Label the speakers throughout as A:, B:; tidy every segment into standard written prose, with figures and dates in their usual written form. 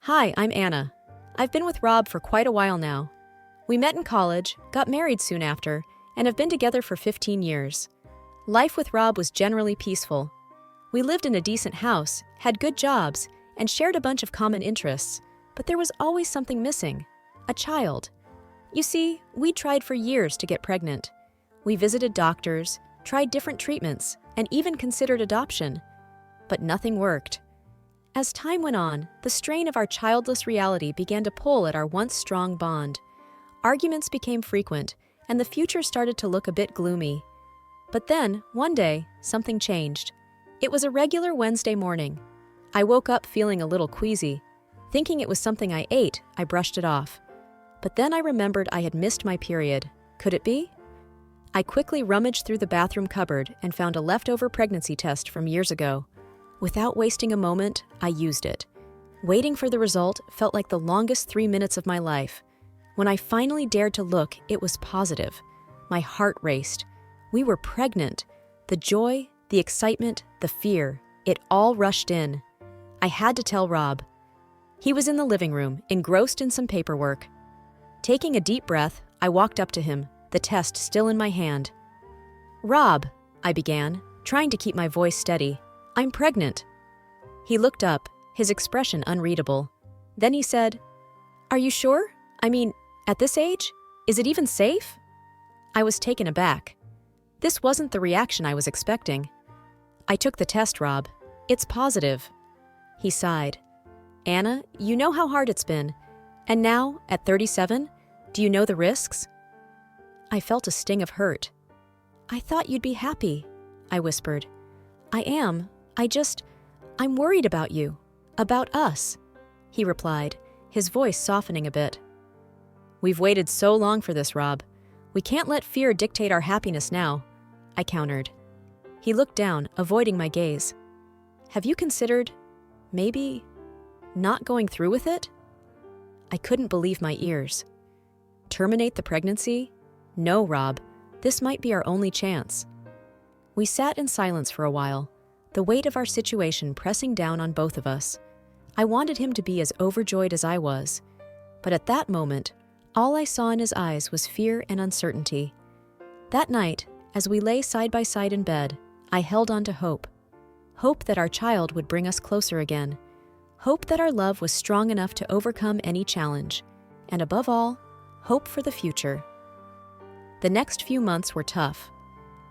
A: Hi, I'm Anna. I've been with Rob for quite a while now. We met in college, got married soon after, and have been together for 15 years. Life with Rob was generally peaceful. We lived in a decent house, had good jobs, and shared a bunch of common interests, but there was always something missing: a child. You see, we tried for years to get pregnant. We visited doctors, tried different treatments, and even considered adoption. But nothing worked. As time went on, the strain of our childless reality began to pull at our once strong bond. Arguments became frequent, and the future started to look a bit gloomy. But then, one day, something changed. It was a regular Wednesday morning. I woke up feeling a little queasy. Thinking it was something I ate, I brushed it off. But then I remembered I had missed my period. Could it be? I quickly rummaged through the bathroom cupboard and found a leftover pregnancy test from years ago. Without wasting a moment, I used it. Waiting for the result felt like the longest 3 minutes of my life. When I finally dared to look, it was positive. My heart raced. We were pregnant. The joy, the excitement, the fear, it all rushed in. I had to tell Rob. He was in the living room, engrossed in some paperwork. Taking a deep breath, I walked up to him, the test still in my hand. "Rob," I began, trying to keep my voice steady, "I'm pregnant." He looked up, his expression unreadable. Then he said, "Are you sure? I mean, at this age? Is it even safe?" I was taken aback. This wasn't the reaction I was expecting. "I took the test, Rob. It's positive." He sighed. "Anna, you know how hard it's been. And now, at 37, do you know the risks?" I felt a sting of hurt. "I thought you'd be happy," I whispered. "I am. I'm worried about you. About us," he replied, his voice softening a bit. "We've waited so long for this, Rob. We can't let fear dictate our happiness now," I countered. He looked down, avoiding my gaze. "Have you considered, maybe, not going through with it?" I couldn't believe my ears. Terminate the pregnancy? No, Rob. This might be our only chance. We sat in silence for a while, the weight of our situation pressing down on both of us. I wanted him to be as overjoyed as I was, but at that moment, all I saw in his eyes was fear and uncertainty. That night, as we lay side by side in bed, I held on to hope. Hope that our child would bring us closer again. Hope that our love was strong enough to overcome any challenge. And above all, hope for the future. The next few months were tough.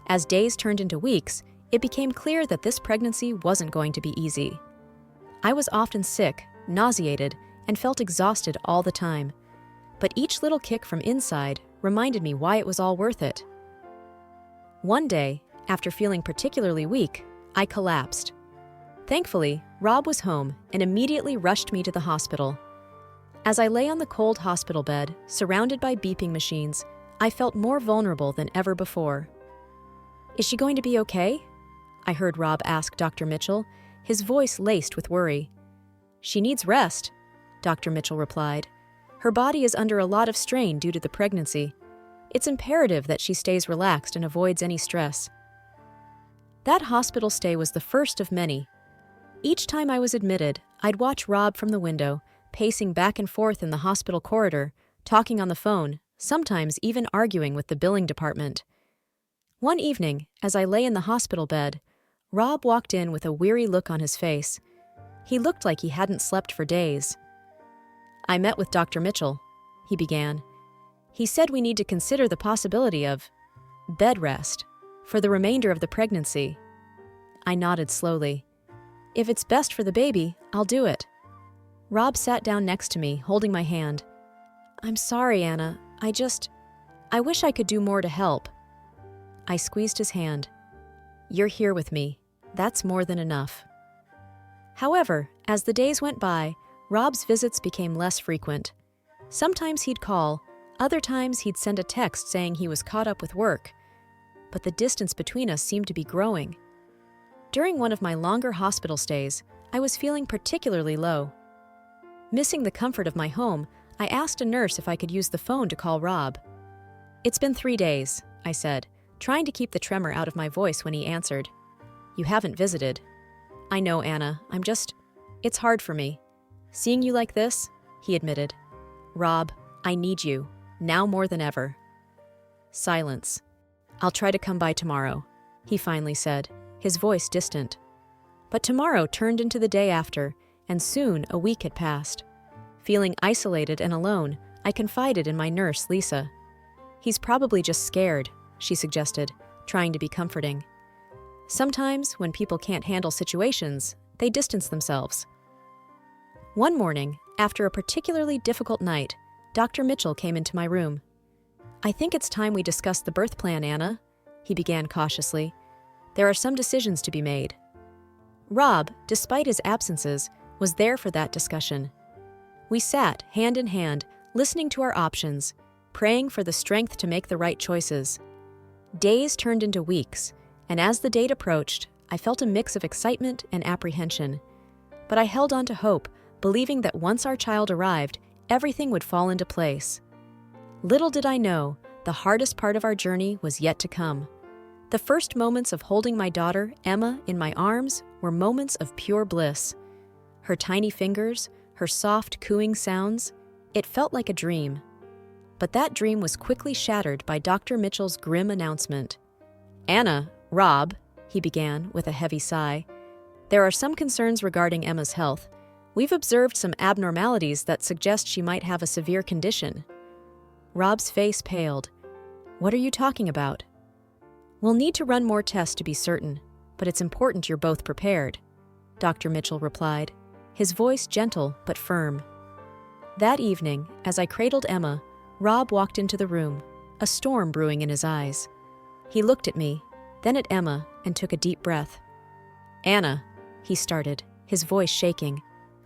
A: As days turned into weeks, it became clear that this pregnancy wasn't going to be easy. I was often sick, nauseated, and felt exhausted all the time. But each little kick from inside reminded me why it was all worth it. One day, after feeling particularly weak, I collapsed. Thankfully, Rob was home and immediately rushed me to the hospital. As I lay on the cold hospital bed, surrounded by beeping machines, I felt more vulnerable than ever before. "Is she going to be okay?" I heard Rob ask Dr. Mitchell, his voice laced with worry. "She needs rest," Dr. Mitchell replied. "Her body is under a lot of strain due to the pregnancy. It's imperative that she stays relaxed and avoids any stress." That hospital stay was the first of many. Each time I was admitted, I'd watch Rob from the window, pacing back and forth in the hospital corridor, talking on the phone, sometimes even arguing with the billing department. One evening, as I lay in the hospital bed, Rob walked in with a weary look on his face. He looked like he hadn't slept for days. "I met with Dr. Mitchell," he began. "He said we need to consider the possibility of bed rest for the remainder of the pregnancy." I nodded slowly. "If it's best for the baby, I'll do it." Rob sat down next to me, holding my hand. "I'm sorry, Anna. I wish I could do more to help." I squeezed his hand. "You're here with me. That's more than enough." However, as the days went by, Rob's visits became less frequent. Sometimes he'd call, other times he'd send a text saying he was caught up with work. But the distance between us seemed to be growing. During one of my longer hospital stays, I was feeling particularly low. Missing the comfort of my home, I asked a nurse if I could use the phone to call Rob. "It's been 3 days," I said, trying to keep the tremor out of my voice when he answered. "You haven't visited." "I know, Anna. It's hard for me." Seeing you like this, he admitted. Rob, I need you, now more than ever. Silence. I'll try to come by tomorrow, he finally said, his voice distant. But tomorrow turned into the day after, and soon a week had passed. Feeling isolated and alone, I confided in my nurse, Lisa. He's probably just scared, she suggested, trying to be comforting. Sometimes, when people can't handle situations, they distance themselves. One morning, after a particularly difficult night, Dr. Mitchell came into my room. I think it's time we discuss the birth plan, Anna, he began cautiously. There are some decisions to be made. Rob, despite his absences, was there for that discussion. We sat, hand in hand, listening to our options, praying for the strength to make the right choices. Days turned into weeks, and as the date approached, I felt a mix of excitement and apprehension. But I held on to hope, believing that once our child arrived, everything would fall into place. Little did I know, the hardest part of our journey was yet to come. The first moments of holding my daughter, Emma, in my arms were moments of pure bliss. Her tiny fingers, her soft cooing sounds, it felt like a dream. But that dream was quickly shattered by Dr. Mitchell's grim announcement. Anna, Rob, he began with a heavy sigh, there are some concerns regarding Emma's health. We've observed some abnormalities that suggest she might have a severe condition. Rob's face paled. What are you talking about? We'll need to run more tests to be certain, but it's important you're both prepared, Dr. Mitchell replied, his voice gentle but firm. That evening, as I cradled Emma, Rob walked into the room, a storm brewing in his eyes. He looked at me, then at Emma, and took a deep breath. Anna, he started, his voice shaking.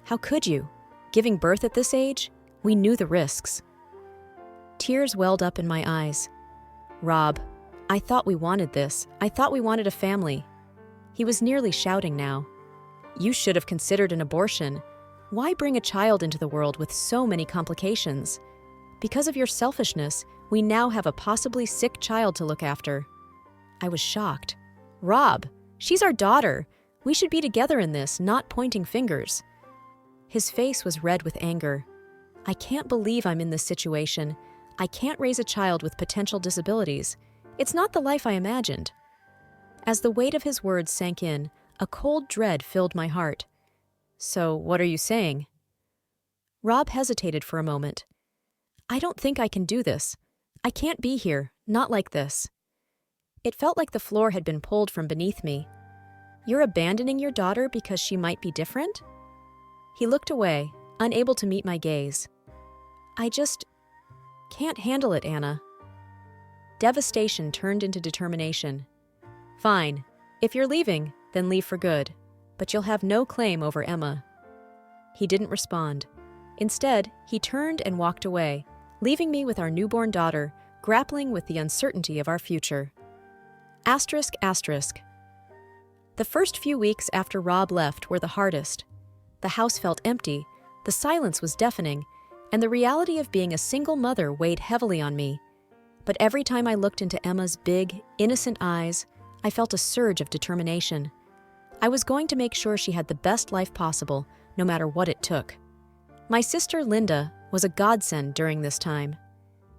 A: How could you? Giving birth at this age? We knew the risks. Tears welled up in my eyes. Rob, I thought we wanted this. I thought we wanted a family. He was nearly shouting now. You should have considered an abortion. Why bring a child into the world with so many complications? Because of your selfishness, we now have a possibly sick child to look after. I was shocked. Rob, she's our daughter. We should be together in this, not pointing fingers. His face was red with anger. I can't believe I'm in this situation. I can't raise a child with potential disabilities. It's not the life I imagined. As the weight of his words sank in, a cold dread filled my heart. So, what are you saying? Rob hesitated for a moment. I don't think I can do this. I can't be here, not like this. It felt like the floor had been pulled from beneath me. You're abandoning your daughter because she might be different? He looked away, unable to meet my gaze. I just can't handle it, Anna. Devastation turned into determination. Fine. If you're leaving, then leave for good. But you'll have no claim over Emma. He didn't respond. Instead, he turned and walked away, leaving me with our newborn daughter, grappling with the uncertainty of our future. Asterisk, asterisk. The first few weeks after Rob left were the hardest. The house felt empty, the silence was deafening, and the reality of being a single mother weighed heavily on me. But every time I looked into Emma's big, innocent eyes, I felt a surge of determination. I was going to make sure she had the best life possible, no matter what it took. My sister Linda was a godsend during this time.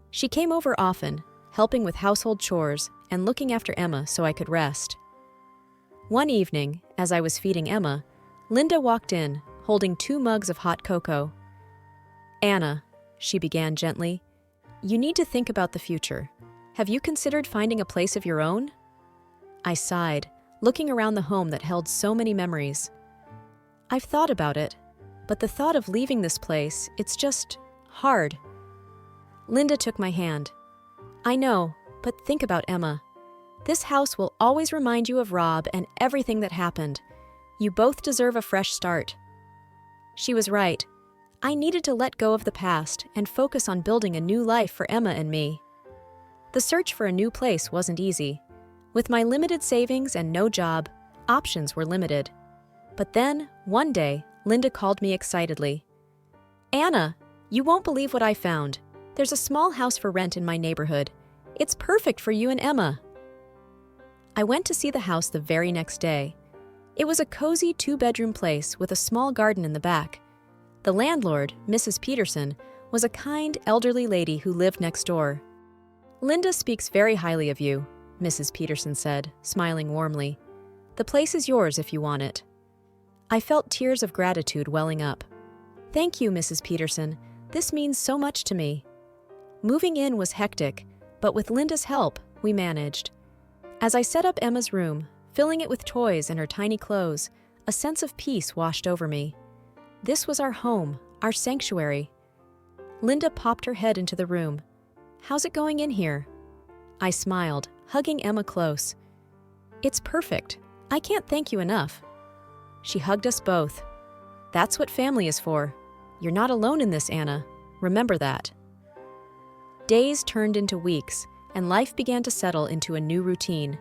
A: She came over often, helping with household chores and looking after Emma so I could rest. One evening, as I was feeding Emma, Linda walked in, holding 2 mugs of hot cocoa. Anna, she began gently, you need to think about the future. Have you considered finding a place of your own? I sighed, looking around the home that held so many memories. I've thought about it, but the thought of leaving this place, it's just hard. Linda took my hand. I know, but think about Emma. This house will always remind you of Rob and everything that happened. You both deserve a fresh start. She was right. I needed to let go of the past and focus on building a new life for Emma and me. The search for a new place wasn't easy. With my limited savings and no job, options were limited. But then, one day, Linda called me excitedly. Anna, you won't believe what I found. There's a small house for rent in my neighborhood. It's perfect for you and Emma. I went to see the house the very next day. It was a cozy 2-bedroom place with a small garden in the back. The landlord, Mrs. Peterson, was a kind, elderly lady who lived next door. "Linda speaks very highly of you," Mrs. Peterson said, smiling warmly. "The place is yours if you want it." I felt tears of gratitude welling up. "Thank you, Mrs. Peterson. This means so much to me." Moving in was hectic, but with Linda's help, we managed. As I set up Emma's room, filling it with toys and her tiny clothes, a sense of peace washed over me. This was our home, our sanctuary. Linda popped her head into the room. "How's it going in here?" I smiled, hugging Emma close. "It's perfect. I can't thank you enough." She hugged us both. "That's what family is for. You're not alone in this, Anna. Remember that." Days turned into weeks, and life began to settle into a new routine.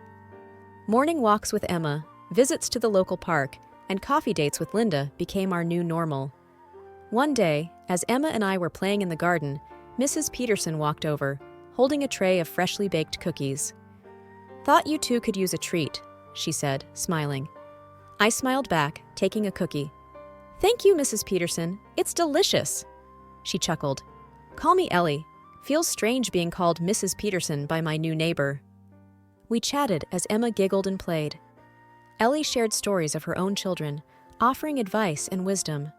A: Morning walks with Emma, visits to the local park, and coffee dates with Linda became our new normal. One day, as Emma and I were playing in the garden, Mrs. Peterson walked over, holding a tray of freshly baked cookies. "Thought you two could use a treat," she said, smiling. I smiled back, taking a cookie. "Thank you, Mrs. Peterson. It's delicious." She chuckled. "Call me Ellie. Feels strange being called Mrs. Peterson by my new neighbor." We chatted as Emma giggled and played. Ellie shared stories of her own children, offering advice and wisdom.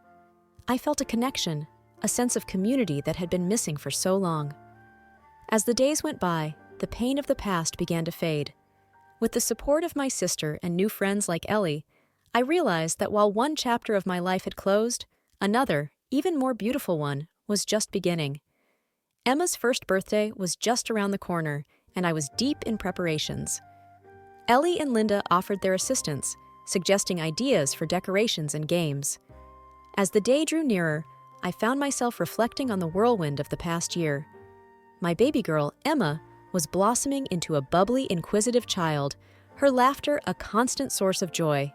A: I felt a connection, a sense of community that had been missing for so long. As the days went by, the pain of the past began to fade. With the support of my sister and new friends like Ellie, I realized that while one chapter of my life had closed, another, even more beautiful one, was just beginning. Emma's first birthday was just around the corner, and I was deep in preparations. Ellie and Linda offered their assistance, suggesting ideas for decorations and games. As the day drew nearer, I found myself reflecting on the whirlwind of the past year. My baby girl, Emma, was blossoming into a bubbly, inquisitive child, her laughter a constant source of joy.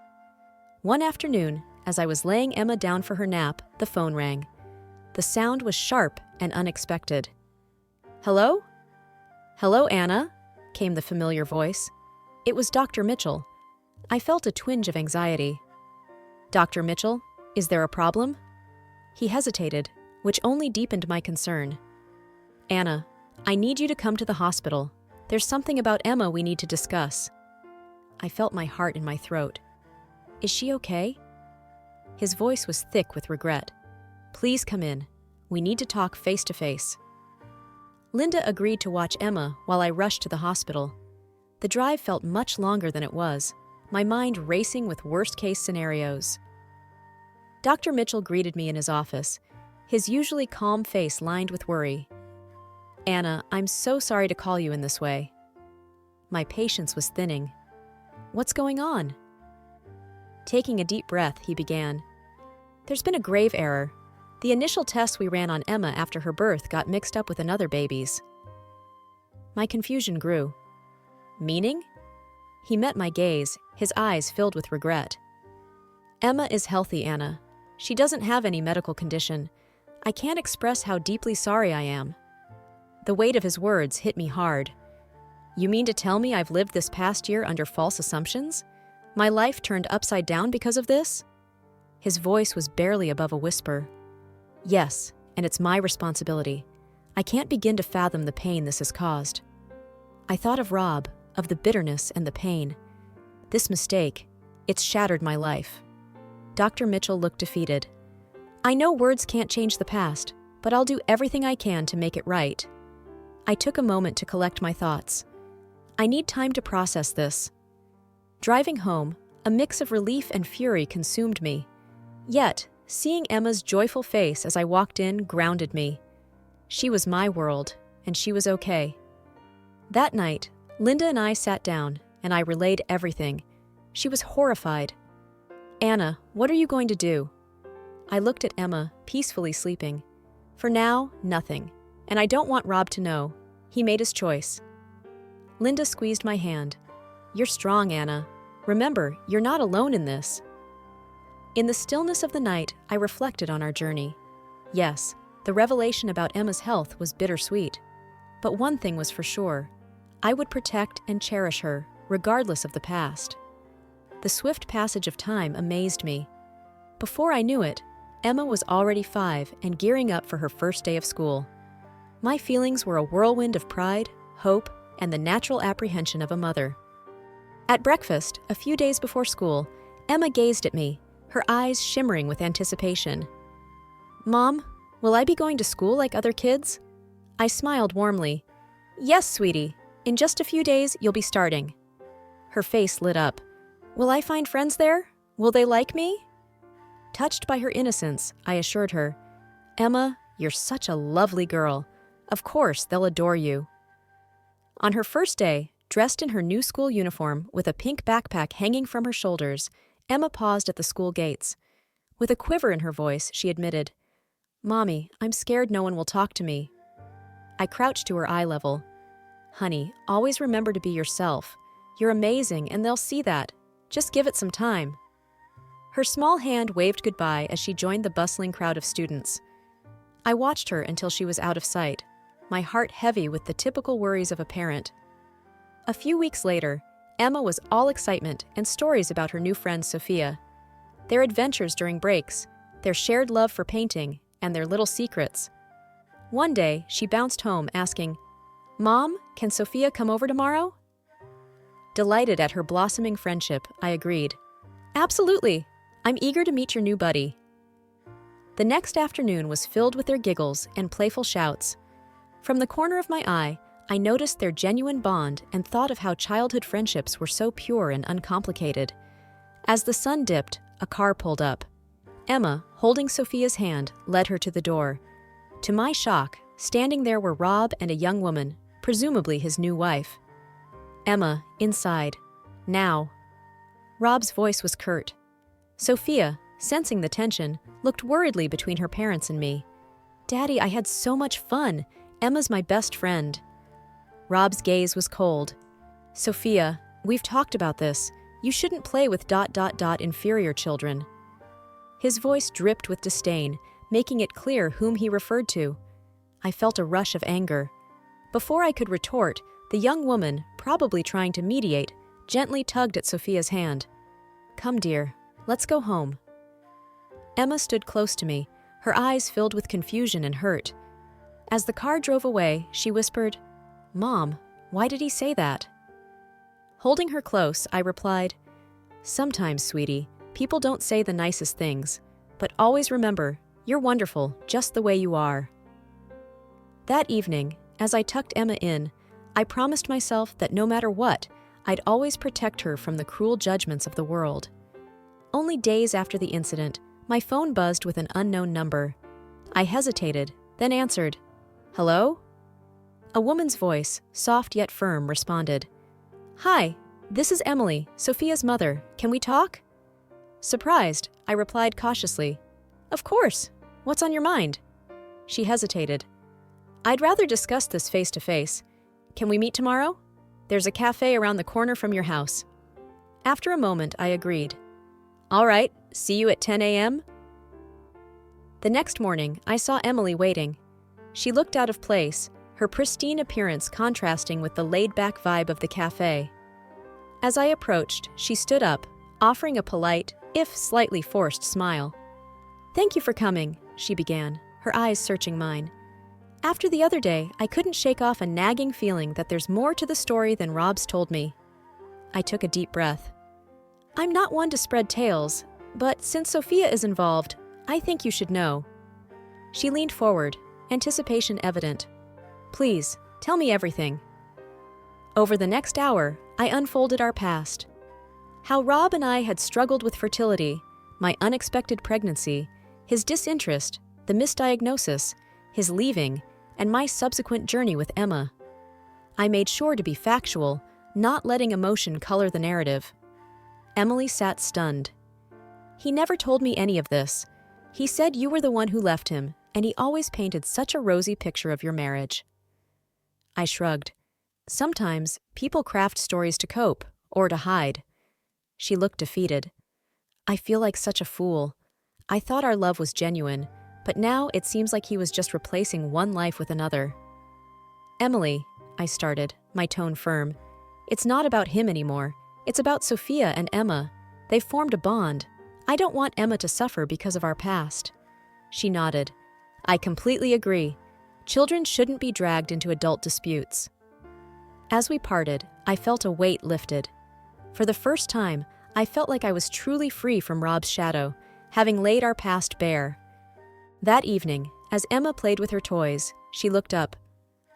A: One afternoon, as I was laying Emma down for her nap, the phone rang. The sound was sharp and unexpected. "Hello?" "Hello, Anna," came the familiar voice. It was Dr. Mitchell. I felt a twinge of anxiety. "Dr. Mitchell, is there a problem?" He hesitated, which only deepened my concern. "Anna, I need you to come to the hospital. There's something about Emma we need to discuss." I felt my heart in my throat. "Is she okay?" His voice was thick with regret. "Please come in. We need to talk face to face." Linda agreed to watch Emma while I rushed to the hospital. The drive felt much longer than it was, my mind racing with worst-case scenarios. Dr. Mitchell greeted me in his office, his usually calm face lined with worry. "Anna, I'm so sorry to call you in this way." My patience was thinning. "What's going on?" Taking a deep breath, he began. "There's been a grave error. The initial tests we ran on Emma after her birth got mixed up with another baby's." My confusion grew. "Meaning?" He met my gaze, his eyes filled with regret. "Emma is healthy, Anna. She doesn't have any medical condition. I can't express how deeply sorry I am." The weight of his words hit me hard. "You mean to tell me I've lived this past year under false assumptions? My life turned upside down because of this?" His voice was barely above a whisper. "Yes, and it's my responsibility. I can't begin to fathom the pain this has caused." I thought of Rob, of the bitterness and the pain. This mistake, it's shattered my life. Dr. Mitchell looked defeated. "I know words can't change the past, but I'll do everything I can to make it right." I took a moment to collect my thoughts. I need time to process this. Driving home, a mix of relief and fury consumed me. Yet, seeing Emma's joyful face as I walked in grounded me. She was my world, and she was okay. That night, Linda and I sat down, and I relayed everything. She was horrified. "Anna, what are you going to do?" I looked at Emma, peacefully sleeping. "For now, nothing. And I don't want Rob to know. He made his choice." Linda squeezed my hand. "You're strong, Anna. Remember, you're not alone in this." In the stillness of the night, I reflected on our journey. Yes, the revelation about Emma's health was bittersweet. But one thing was for sure. I would protect and cherish her, regardless of the past. The swift passage of time amazed me. Before I knew it, Emma was already 5 and gearing up for her first day of school. My feelings were a whirlwind of pride, hope, and the natural apprehension of a mother. At breakfast, a few days before school, Emma gazed at me, her eyes shimmering with anticipation. "Mom, will I be going to school like other kids?" I smiled warmly. "Yes, sweetie. In just a few days, you'll be starting." Her face lit up. "Will I find friends there? Will they like me?" Touched by her innocence, I assured her, "Emma, you're such a lovely girl. Of course, they'll adore you." On her first day, dressed in her new school uniform with a pink backpack hanging from her shoulders, Emma paused at the school gates. With a quiver in her voice, she admitted, "Mommy, I'm scared no one will talk to me." I crouched to her eye level. "Honey, always remember to be yourself. You're amazing, and they'll see that. Just give it some time." Her small hand waved goodbye as she joined the bustling crowd of students. I watched her until she was out of sight, my heart heavy with the typical worries of a parent. A few weeks later, Emma was all excitement and stories about her new friend Sophia. Their adventures during breaks, their shared love for painting, and their little secrets. One day, she bounced home asking, "Mom, can Sophia come over tomorrow?" Delighted at her blossoming friendship, I agreed. "Absolutely. I'm eager to meet your new buddy." The next afternoon was filled with their giggles and playful shouts. From the corner of my eye, I noticed their genuine bond and thought of how childhood friendships were so pure and uncomplicated. As the sun dipped, a car pulled up. Emma, holding Sophia's hand, led her to the door. To my shock, standing there were Rob and a young woman, presumably his new wife. "Emma, inside. Now." Rob's voice was curt. Sophia, sensing the tension, looked worriedly between her parents and me. "Daddy, I had so much fun. Emma's my best friend." Rob's gaze was cold. "Sophia, we've talked about this. You shouldn't play with ... inferior children." His voice dripped with disdain, making it clear whom he referred to. I felt a rush of anger. Before I could retort, the young woman, probably trying to mediate, gently tugged at Sophia's hand. "Come, dear, let's go home." Emma stood close to me, her eyes filled with confusion and hurt. As the car drove away, she whispered, "Mom, why did he say that?" Holding her close, I replied, "Sometimes, sweetie, people don't say the nicest things, but always remember, you're wonderful just the way you are." That evening, as I tucked Emma in, I promised myself that no matter what, I'd always protect her from the cruel judgments of the world. Only days after the incident, my phone buzzed with an unknown number. I hesitated, then answered, "Hello?" A woman's voice, soft yet firm, responded, "Hi, this is Emily, Sophia's mother. Can we talk?" Surprised, I replied cautiously, "Of course. What's on your mind?" She hesitated. "I'd rather discuss this face to face. Can we meet tomorrow? There's a cafe around the corner from your house." After a moment, I agreed. "All right, see you at 10 a.m.? The next morning, I saw Emily waiting. She looked out of place, her pristine appearance contrasting with the laid-back vibe of the cafe. As I approached, she stood up, offering a polite, if slightly forced, smile. "Thank you for coming," she began, her eyes searching mine. "After the other day, I couldn't shake off a nagging feeling that there's more to the story than Rob's told me." I took a deep breath. "I'm not one to spread tales, but since Sophia is involved, I think you should know." She leaned forward, anticipation evident. "Please, tell me everything." Over the next hour, I unfolded our past. How Rob and I had struggled with fertility, my unexpected pregnancy, his disinterest, the misdiagnosis, his leaving, and my subsequent journey with Emma. I made sure to be factual, not letting emotion color the narrative. Emily sat stunned. "He never told me any of this. He said you were the one who left him, and he always painted such a rosy picture of your marriage." I shrugged. Sometimes people craft stories to cope, or to hide. She looked defeated. "I feel like such a fool. I thought our love was genuine, but now it seems like he was just replacing one life with another." "Emily," I started, my tone firm, "it's not about him anymore. It's about Sophia and Emma. They've formed a bond. I don't want Emma to suffer because of our past." She nodded. I completely agree. Children shouldn't be dragged into adult disputes. As we parted, I felt a weight lifted. For the first time, I felt like I was truly free from Rob's shadow, having laid our past bare. That evening, as Emma played with her toys, she looked up.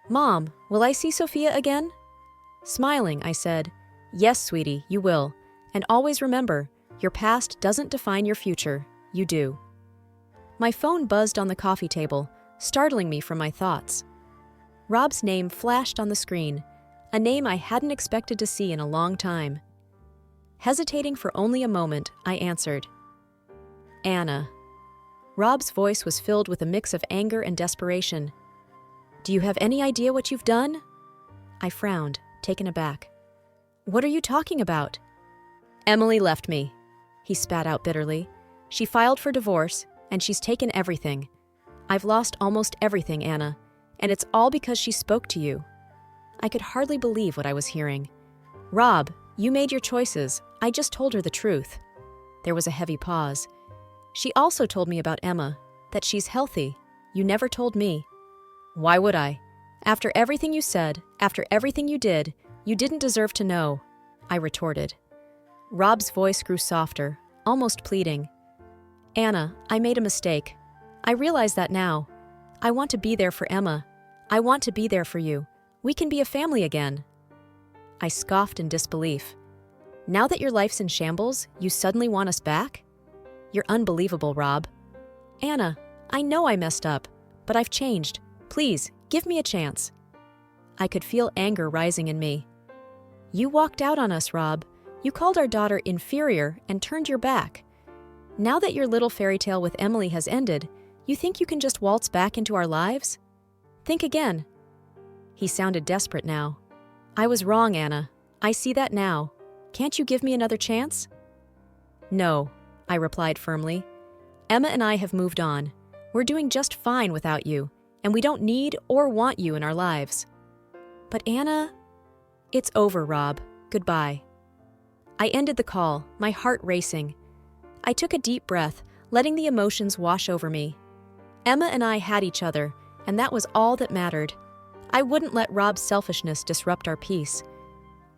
A: Mom, will I see Sophia again? Smiling, I said, Yes, sweetie, you will. And always remember, your past doesn't define your future, you do. My phone buzzed on the coffee table, startling me from my thoughts. Rob's name flashed on the screen, a name I hadn't expected to see in a long time. Hesitating for only a moment, I answered. Anna. Rob's voice was filled with a mix of anger and desperation. Do you have any idea what you've done? I frowned, taken aback. What are you talking about? Emily left me, he spat out bitterly. She filed for divorce, and she's taken everything. I've lost almost everything, Anna, and it's all because she spoke to you. I could hardly believe what I was hearing. Rob, you made your choices. I just told her the truth. There was a heavy pause. She also told me about Emma, that she's healthy. You never told me. Why would I? After everything you said, after everything you did, you didn't deserve to know, I retorted. Rob's voice grew softer, almost pleading. Anna, I made a mistake. I realize that now. I want to be there for Emma. I want to be there for you. We can be a family again. I scoffed in disbelief. Now that your life's in shambles, you suddenly want us back? You're unbelievable, Rob. Anna, I know I messed up, but I've changed. Please, give me a chance. I could feel anger rising in me. You walked out on us, Rob. You called our daughter inferior and turned your back. Now that your little fairy tale with Emily has ended, you think you can just waltz back into our lives? Think again. He sounded desperate now. I was wrong, Anna. I see that now. Can't you give me another chance? No, I replied firmly. Emma and I have moved on. We're doing just fine without you, and we don't need or want you in our lives. But Anna... It's over, Rob. Goodbye. I ended the call, my heart racing. I took a deep breath, letting the emotions wash over me. Emma and I had each other, and that was all that mattered. I wouldn't let Rob's selfishness disrupt our peace.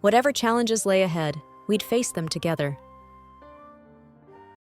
A: Whatever challenges lay ahead, we'd face them together.